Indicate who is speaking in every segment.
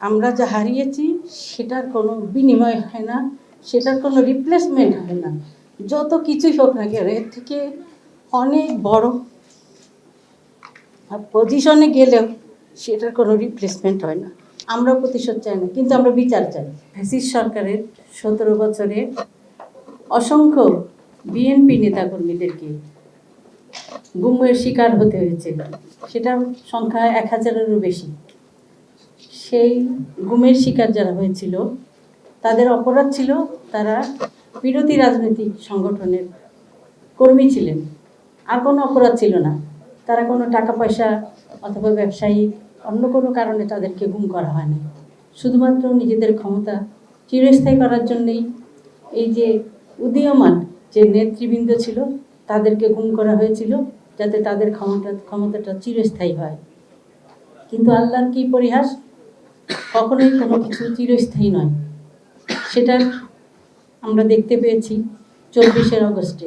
Speaker 1: আমরা যা হারিয়েছি সেটার কোনো বিনিময় হয় না, সেটার কোনো রিপ্লেসমেন্ট হয় না। যত কিছুই হোক না কেন, এর থেকে অনেক বড় পজিশনে গেলেও সেটার কোনো রিপ্লেসমেন্ট হয় না। আমরা প্রতিশোধ চাই না, কিন্তু আমরা বিচার চাই। ফ্যাসিস্ট সরকারের 17 বছরে অসংখ্য বিএনপি নেতাকর্মীদেরকে গুমের শিকার হতে হয়েছে, সেটার সংখ্যা 1000-এরও বেশি। সেই গুমের শিকার যারা হয়েছিল তাদের অপরাধ ছিল তারা বিরোধী রাজনৈতিক সংগঠনের কর্মী ছিলেন, আর কোনো অপরাধ ছিল না। তারা কোনো টাকা পয়সা অথবা ব্যবসায়িক অন্য কোনো কারণে তাদেরকে গুম করা হয়নি, শুধুমাত্র নিজেদের ক্ষমতা চিরস্থায়ী করার জন্যেই এই যে উদীয়মান যে নেতৃবৃন্দ ছিল তাদেরকে গুম করা হয়েছিল, যাতে তাদের ক্ষমতাটা চিরস্থায়ী হয়। কিন্তু আল্লাহর কি পরিহাস, কখনোই কোনো কিছু চিরস্থায়ী নয়। সেটা আমরা দেখতে পেয়েছি 24শে আগস্টে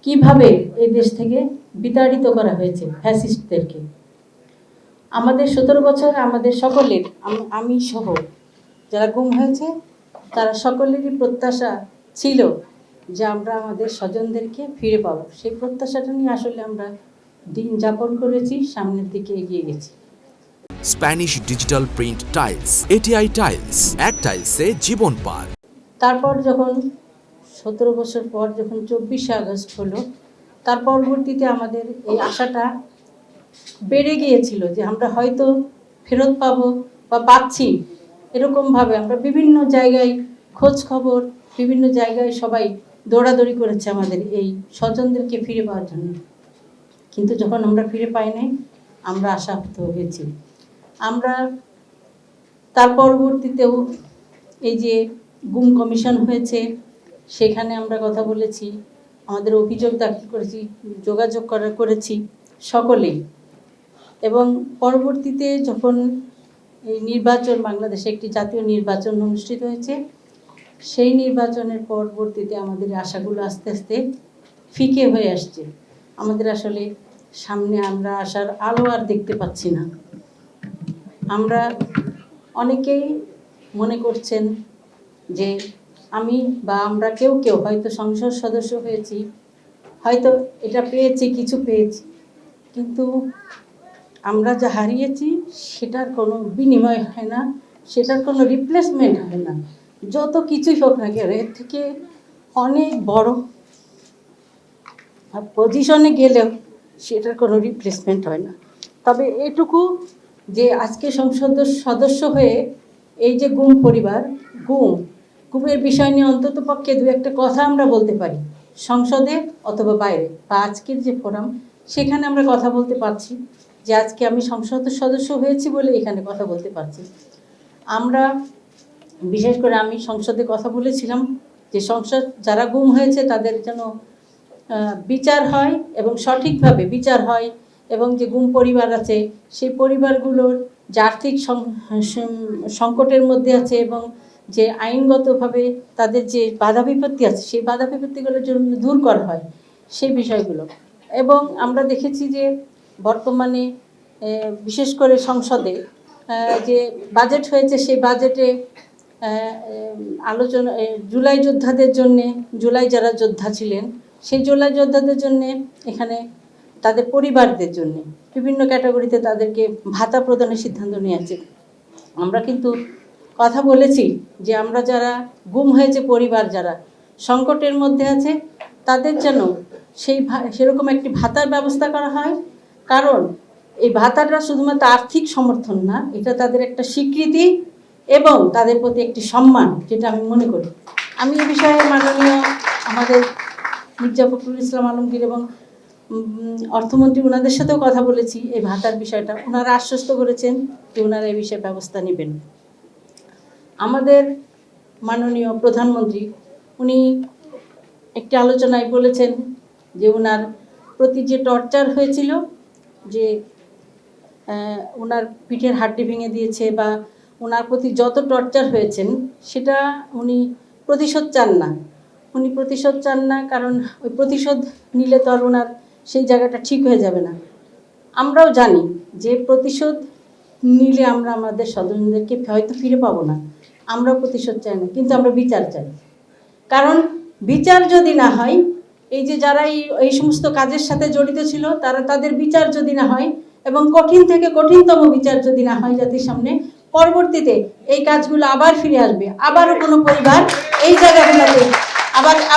Speaker 1: কিভাবে এই দেশ থেকে বিতাড়িত করা হয়েছে ফ্যাসিস্টদেরকে। আমাদের 17 বছর আমাদের সকলের, আমি সহ যারা গুম হয়েছে তারা সকলেরই প্রত্যাশা ছিল যে আমরা আমাদের স্বজনদেরকে ফিরে পাবো। সেই প্রত্যাশাটা নিয়ে আসলে আমরা দিন যাপন করেছি, সামনের দিকে এগিয়ে গেছি।
Speaker 2: Spanish digital print tiles, ATI tiles, এক টাইলসে জীবন পার।
Speaker 1: তারপর যখন 17 বছর পর যখন 24শে আগস্ট হলো, তার পরবর্তীতে আমাদের এই আশাটা বেড়ে গিয়েছিল যে আমরা হয়তো ফেরত পাবো বা পাচ্ছি। এরকমভাবে আমরা বিভিন্ন জায়গায় খোঁজ খবর, বিভিন্ন জায়গায় সবাই দৌড়াদৌড়ি করেছে আমাদের এই স্বজনদেরকে ফিরে পাওয়ার জন্য। কিন্তু যখন আমরা ফিরে পাই নাই, আমরা আশাহত হয়েছি। আমরা তার পরবর্তীতেও এই যে গুম কমিশন হয়েছে সেখানে আমরা কথা বলেছি, আমাদের অভিযোগ দাখিল করেছি, যোগাযোগ করেছি সকলেই। এবং পরবর্তীতে যখন এই নির্বাচন, বাংলাদেশে একটি জাতীয় নির্বাচন অনুষ্ঠিত হয়েছে, সেই নির্বাচনের পরবর্তীতে আমাদের আশাগুলো আস্তে আস্তে ফিকে হয়ে আসছে। আমাদের আসলে সামনে আমরা আসার আলো আর দেখতে পাচ্ছি না। আমরা অনেকেই মনে করছেন যে আমি বা আমরা কেউ কেউ হয়তো সংসদ সদস্য হয়েছি, হয়তো এটা পেয়েছি, কিছু পেয়েছি, কিন্তু আমরা যা হারিয়েছি সেটার কোনো বিনিময় হয় না, সেটার কোনো রিপ্লেসমেন্ট হয় না। যত কিছুই হোক না কেন, এর থেকে অনেক বড় পজিশনে গেলেও সেটার কোনো রিপ্লেসমেন্ট হয় না। তবে এটুকু যে আজকে সংসদ সদস্য হয়ে এই যে গুম পরিবার, গুমের বিষয় নিয়ে অন্তত পক্ষে দু একটা কথা আমরা বলতে পারি সংসদে অথবা বাইরে, বা আজকের যে ফোরাম সেখানে আমরা কথা বলতে পারছি, যে আজকে আমি সংসদ সদস্য হয়েছি বলে এখানে কথা বলতে পারছি। আমরা বিশেষ করে আমি সংসদে কথা বলেছিলাম যে সংসদ যারা গুম হয়েছে তাদের যেন বিচার হয় এবং সঠিকভাবে বিচার হয়, এবং যে গুম পরিবার আছে সেই পরিবারগুলোর যে আর্থিক সংকটের মধ্যে আছে এবং যে আইনগতভাবে তাদের যে বাধা বিপত্তি আছে সেই বাধা বিপত্তিগুলোর জন্য দূর করা হয় সেই বিষয়গুলো। এবং আমরা দেখেছি যে বর্তমানে বিশেষ করে সংসদে যে বাজেট হয়েছে সেই বাজেটে আলোচনা জুলাই যোদ্ধাদের জন্যে, জুলাই যারা যোদ্ধা ছিলেন সেই জুলাই যোদ্ধাদের জন্যে এখানে তাদের পরিবারদের জন্য বিভিন্ন ক্যাটাগরিতে তাদেরকে ভাতা প্রদানের সিদ্ধান্ত নিয়েছে। আমরা কিন্তু কথা বলেছি যে আমরা যারা গুম হয়েছে, পরিবার যারা সংকটের মধ্যে আছে, তাদের যেন সেরকম একটি ভাতার ব্যবস্থা করা হয়। কারণ এই ভাতাটা শুধুমাত্র আর্থিক সমর্থন না, এটা তাদের একটা স্বীকৃতি এবং তাদের প্রতি একটি সম্মান, যেটা আমি মনে করি। আমি এই বিষয়ে মাননীয় আমাদের মির্জা ফখরুল ইসলাম আলমগীর এবং অর্থমন্ত্রী ওনাদের সাথেও কথা বলেছি এই ভাতার বিষয়টা। ওনারা আশ্বস্ত করেছেন যে ওনারা এই বিষয়ে ব্যবস্থা নেবেন। আমাদের মাননীয় প্রধানমন্ত্রী উনি একটি আলোচনায় বলেছেন যে ওনার প্রতি যে টর্চার হয়েছিল, যে ওনার পিঠের হাড্ডি ভেঙে দিয়েছে বা ওনার প্রতি যত টর্চার হয়েছেন সেটা উনি প্রতিশোধ চান না। উনি প্রতিশোধ চান না, কারণ ওই প্রতিশোধ নিলে তো আর ওনার সেই জায়গাটা ঠিক হয়ে যাবে না। আমরাও জানি যে প্রতিশোধ নিলে আমরা আমাদের স্বজনদেরকে হয়তো ফিরে পাবো না, আমরাও প্রতিশোধ চাই না, কিন্তু আমরা বিচার চাই। কারণ বিচার যদি না হয়, এই যে যারা এই সমস্ত কাজের সাথে জড়িত ছিল তাদের বিচার যদি না হয় এবং কঠিন থেকে কঠিনতম বিচার যদি না হয় জাতির সামনে, পরবর্তীতে এই কাজগুলো আবার ফিরে আসবে, আবারও কোনো পরিবার এই জায়গাগুলোতে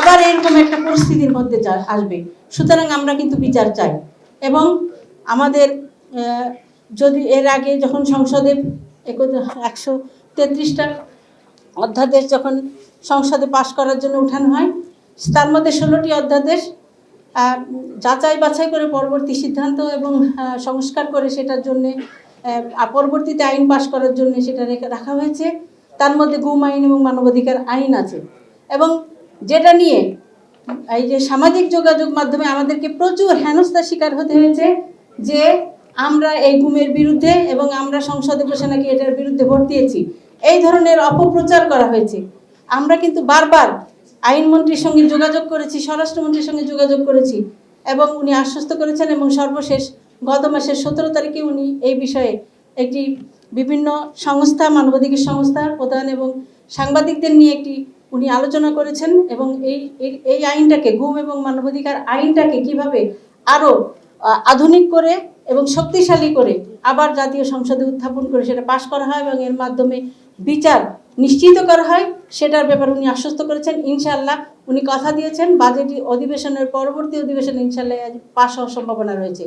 Speaker 1: আবার এরকম একটা পরিস্থিতির মধ্যে আসবে। সুতরাং আমরা কিন্তু বিচার চাই। এবং আমাদের যদি এর আগে যখন সংসদে 133টা অধ্যাদেশ যখন সংসদে পাশ করার জন্য উঠানো হয়, তার মধ্যে 16টি অধ্যাদেশ যাচাই বাছাই করে পরবর্তী সিদ্ধান্ত এবং সংস্কার করে সেটার জন্যে পরবর্তীতে আইন পাশ করার জন্য সেটা রাখা হয়েছে। তার মধ্যে গুম আইন এবং মানবাধিকার আইন আছে। এবং যেটা নিয়ে এই যে সামাজিক যোগাযোগ মাধ্যমে আমাদেরকে প্রচুর হেনস্থার শিকার হতে হয়েছে যে আমরা এই গুমের বিরুদ্ধে এবং আমরা সংসদে বসে নাকি এটার বিরুদ্ধে ভোট দিয়েছি, এই ধরনের অপপ্রচার করা হয়েছে। আমরা কিন্তু বারবার আইনমন্ত্রীর সঙ্গে যোগাযোগ করেছি, স্বরাষ্ট্রমন্ত্রীর সঙ্গে যোগাযোগ করেছি এবং উনি আশ্বস্ত করেছেন। এবং সর্বশেষ গত মাসের 17 তারিখে উনি এই বিষয়ে একটি বিভিন্ন সংস্থা, মানবাধিকার সংস্থার প্রধান এবং সাংবাদিকদের নিয়ে উনি আলোচনা করেছেন এবং এই আইনটাকে, গুম এবং মানবাধিকার আইনটাকে কিভাবে আরও আধুনিক করে এবং শক্তিশালী করে আবার জাতীয় সংসদে উত্থাপন করে সেটা পাশ করা হয় এবং এর মাধ্যমে বিচার নিশ্চিত করা হয়, সেটার ব্যাপারে উনি আশ্বস্ত করেছেন। ইনশাআল্লাহ উনি কথা দিয়েছেন বাজেট অধিবেশনের পরবর্তী অধিবেশনে ইনশাআল্লাহ পাশ হওয়ার সম্ভাবনা রয়েছে।